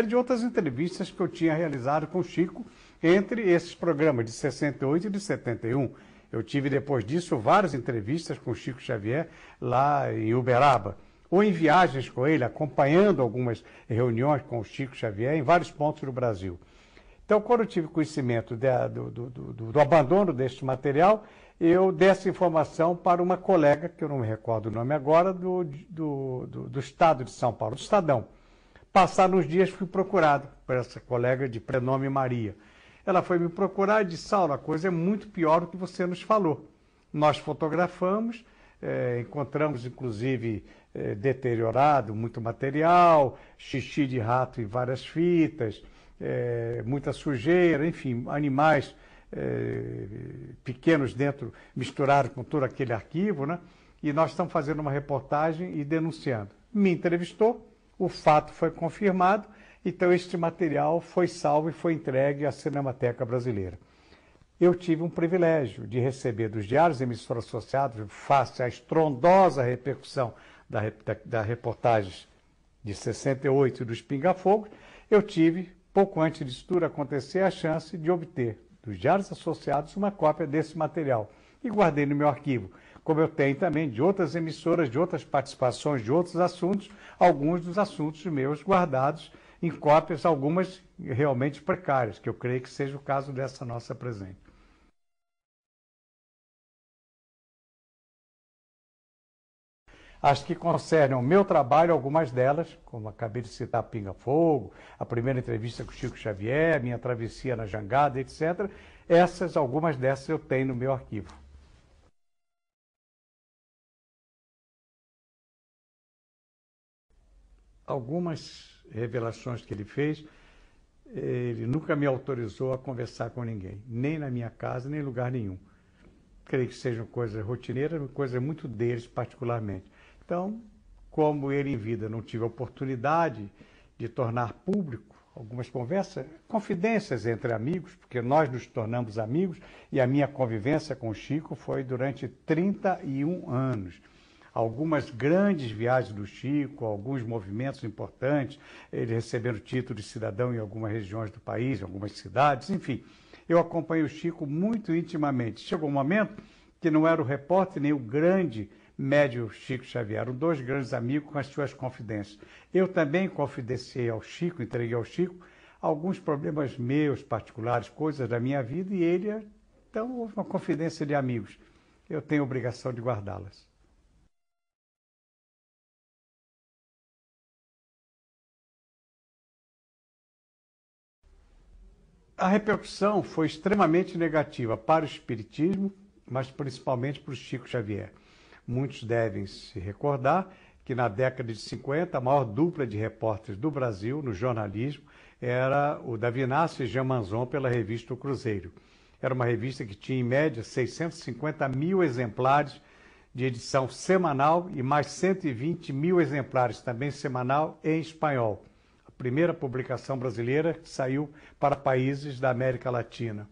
de outras entrevistas que eu tinha realizado com o Chico, entre esses programas de 68 e de 71. Eu tive, depois disso, várias entrevistas com o Chico Xavier lá em Uberaba, ou em viagens com ele, acompanhando algumas reuniões com o Chico Xavier em vários pontos do Brasil. Então, quando eu tive conhecimento do abandono deste material, eu dei essa informação para uma colega, que eu não me recordo o nome agora, do Estado de São Paulo, do Estadão. Passados uns dias, fui procurado por essa colega de prenome Maria. Ela foi me procurar e disse: Saulo, a coisa é muito pior do que você nos falou. Nós fotografamos, encontramos, inclusive, deteriorado muito material, xixi de rato em várias fitas, muita sujeira, enfim, animais pequenos dentro, misturados com todo aquele arquivo, né? E nós estamos fazendo uma reportagem e denunciando. Me entrevistou, o fato foi confirmado, então este material foi salvo e foi entregue à Cinemateca Brasileira. Eu tive um privilégio de receber dos diários emissoras associados, face à estrondosa repercussão da reportagens de 68 dos Pinga-Fogo, eu tive, pouco antes disso tudo acontecer, a chance de obter dos diários associados uma cópia desse material e guardei no meu arquivo, como eu tenho também de outras emissoras, de outras participações, de outros assuntos, alguns dos assuntos meus guardados em cópias, algumas realmente precárias, que eu creio que seja o caso dessa nossa presente. As que concernem ao meu trabalho, algumas delas, como acabei de citar Pinga Fogo, a primeira entrevista com o Chico Xavier, a minha travessia na jangada, etc., algumas dessas eu tenho no meu arquivo. Algumas revelações que ele fez, ele nunca me autorizou a conversar com ninguém, nem na minha casa, nem em lugar nenhum. Creio que sejam coisas rotineiras, coisas muito deles particularmente. Então, como ele em vida não tive a oportunidade de tornar público algumas conversas, confidências entre amigos, porque nós nos tornamos amigos, e a minha convivência com o Chico foi durante 31 anos. Algumas grandes viagens do Chico, alguns movimentos importantes, ele recebendo o título de cidadão em algumas regiões do país, em algumas cidades, enfim. Eu acompanhei o Chico muito intimamente. Chegou um momento que não era o repórter nem o grande médio Chico Xavier, eram dois grandes amigos com as suas confidências. Eu também confidenciei ao Chico, entreguei ao Chico alguns problemas meus particulares, coisas da minha vida, e ele, então, houve uma confidência de amigos. Eu tenho a obrigação de guardá-las. A repercussão foi extremamente negativa para o espiritismo, mas principalmente para o Chico Xavier. Muitos devem se recordar que na década de 50, a maior dupla de repórteres do Brasil no jornalismo era o Davi Inácio e Jean Manzon pela revista O Cruzeiro. Era uma revista que tinha, em média, 650 mil exemplares de edição semanal e mais 120 mil exemplares também semanal em espanhol. A primeira publicação brasileira que saiu para países da América Latina.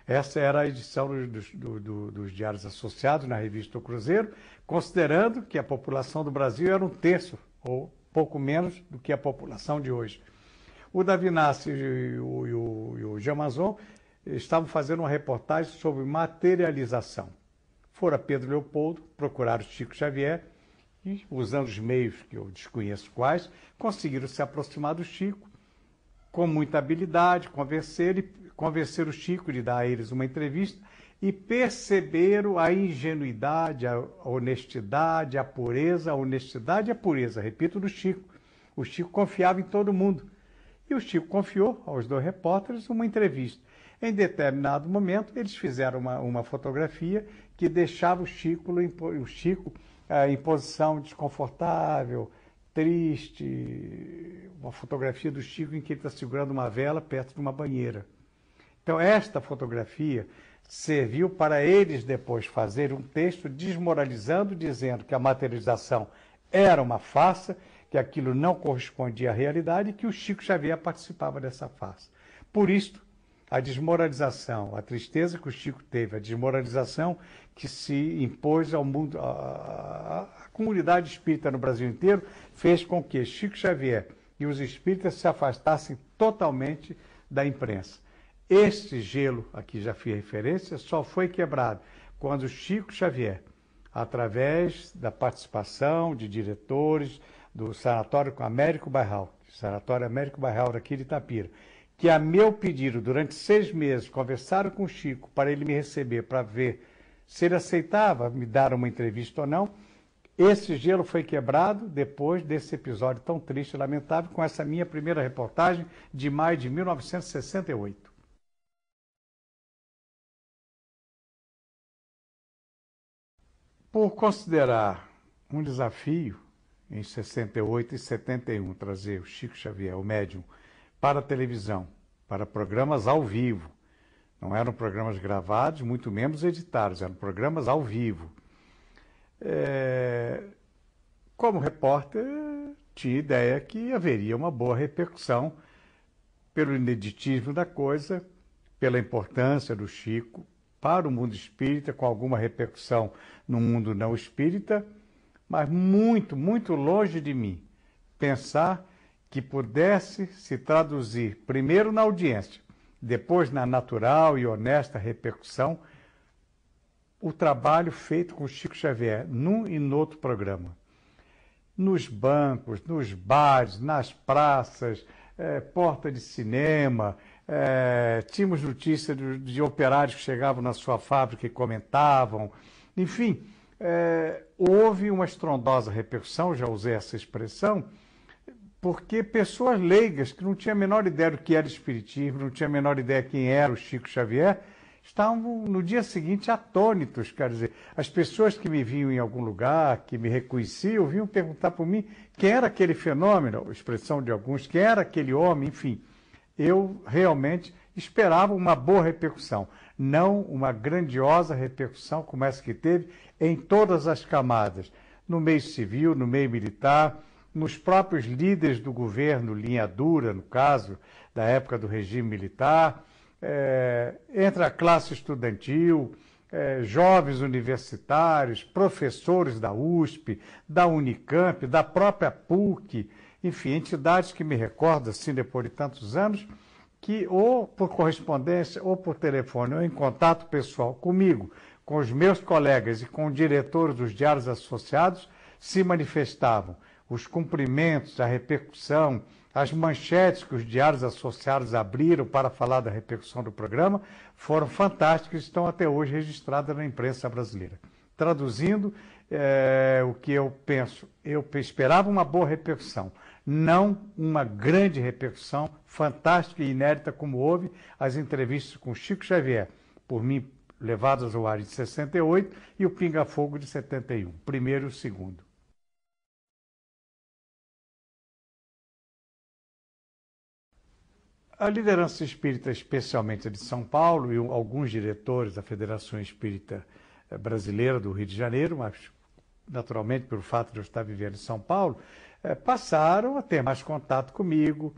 Essa era a edição dos diários associados na revista O Cruzeiro, considerando que a população do Brasil era um terço, ou pouco menos, do que a população de hoje. O Davi Inácio e o Jean Manzon estavam fazendo uma reportagem sobre materialização. Foram a Pedro Leopoldo, procuraram Chico Xavier e, usando os meios que eu desconheço quais, conseguiram se aproximar do Chico com muita habilidade, convencer o Chico de dar a eles uma entrevista e perceberam a ingenuidade, a honestidade, a pureza, repito, do Chico. O Chico confiava em todo mundo. E o Chico confiou aos dois repórteres uma entrevista. Em determinado momento, eles fizeram uma fotografia que deixava o Chico em posição desconfortável, triste, uma fotografia do Chico em que ele está segurando uma vela perto de uma banheira. Então, esta fotografia serviu para eles depois fazer um texto desmoralizando, dizendo que a materialização era uma farsa, que aquilo não correspondia à realidade e que o Chico Xavier participava dessa farsa. Por isto, a desmoralização, a tristeza que o Chico teve, a desmoralização que se impôs ao mundo, a comunidade espírita no Brasil inteiro, fez com que Chico Xavier, e os espíritas se afastassem totalmente da imprensa. Este gelo, aqui já fiz referência, só foi quebrado quando Chico Xavier, através da participação de diretores do Sanatório Américo Bairral, Sanatório Américo Bairral aqui de Itapira, que a meu pedido, durante 6 meses, conversaram com o Chico para ele me receber, para ver se ele aceitava me dar uma entrevista ou não. Esse gelo foi quebrado depois desse episódio tão triste e lamentável, com essa minha primeira reportagem de maio de 1968. Por considerar um desafio, em 68 e 71, trazer o Chico Xavier, o médium, para a televisão, para programas ao vivo. Não eram programas gravados, muito menos editados, eram programas ao vivo. Como repórter, tinha ideia que haveria uma boa repercussão pelo ineditismo da coisa, pela importância do Chico para o mundo espírita, com alguma repercussão no mundo não espírita, mas muito, muito longe de mim pensar que pudesse se traduzir primeiro na audiência, depois na natural e honesta repercussão, o trabalho feito com Chico Xavier num e no outro programa. Nos bancos, nos bares, nas praças, porta de cinema, tínhamos notícias de operários que chegavam na sua fábrica e comentavam. Enfim, houve uma estrondosa repercussão, já usei essa expressão, porque pessoas leigas, que não tinham a menor ideia do que era espiritismo, não tinham a menor ideia quem era o Chico Xavier, estavam no dia seguinte atônitos. Quer dizer, as pessoas que me viam em algum lugar, que me reconheciam, vinham perguntar por mim quem era aquele fenômeno, a expressão de alguns, quem era aquele homem, enfim. Eu realmente esperava uma boa repercussão, não uma grandiosa repercussão como essa que teve em todas as camadas, no meio civil, no meio militar, nos próprios líderes do governo, linha dura, no caso, da época do regime militar, entre a classe estudantil, jovens universitários, professores da USP, da Unicamp, da própria PUC, enfim, entidades que me recordo, assim, depois de tantos anos, que ou por correspondência ou por telefone ou em contato pessoal comigo, com os meus colegas e com diretores dos diários associados, se manifestavam. Os cumprimentos, a repercussão, as manchetes que os diários associados abriram para falar da repercussão do programa foram fantásticas e estão até hoje registradas na imprensa brasileira. Traduzindo o que eu penso, eu esperava uma boa repercussão, não uma grande repercussão, fantástica e inédita como houve as entrevistas com Chico Xavier, por mim levadas ao ar em 68 e o Pinga Fogo de 71, primeiro e o segundo. A liderança espírita, especialmente a de São Paulo, e alguns diretores da Federação Espírita Brasileira do Rio de Janeiro, mas naturalmente pelo fato de eu estar vivendo em São Paulo, passaram a ter mais contato comigo,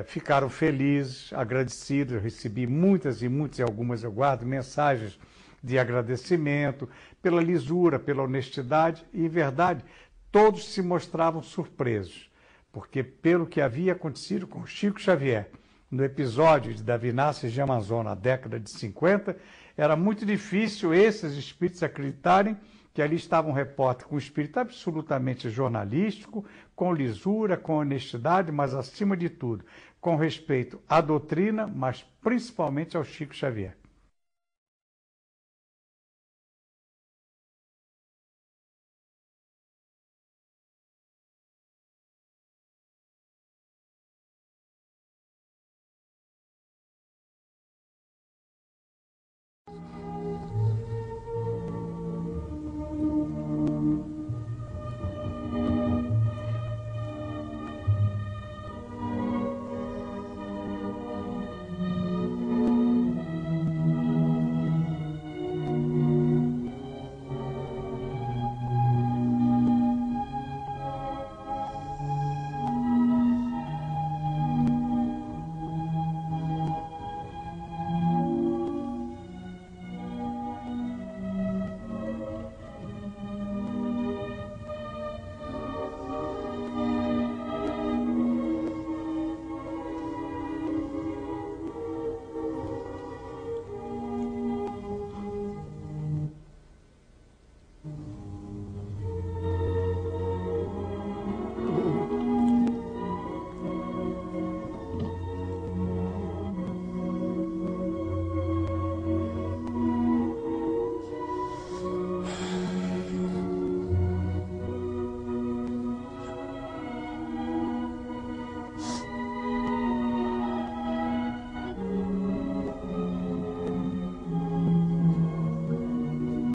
ficaram felizes, agradecidos. Eu recebi muitas e algumas eu guardo mensagens de agradecimento pela lisura, pela honestidade, e em verdade todos se mostravam surpresos. Porque pelo que havia acontecido com Chico Xavier no episódio de Davi Nassis de Amazon na década de 50, era muito difícil esses espíritos acreditarem que ali estava um repórter com um espírito absolutamente jornalístico, com lisura, com honestidade, mas acima de tudo, com respeito à doutrina, mas principalmente ao Chico Xavier.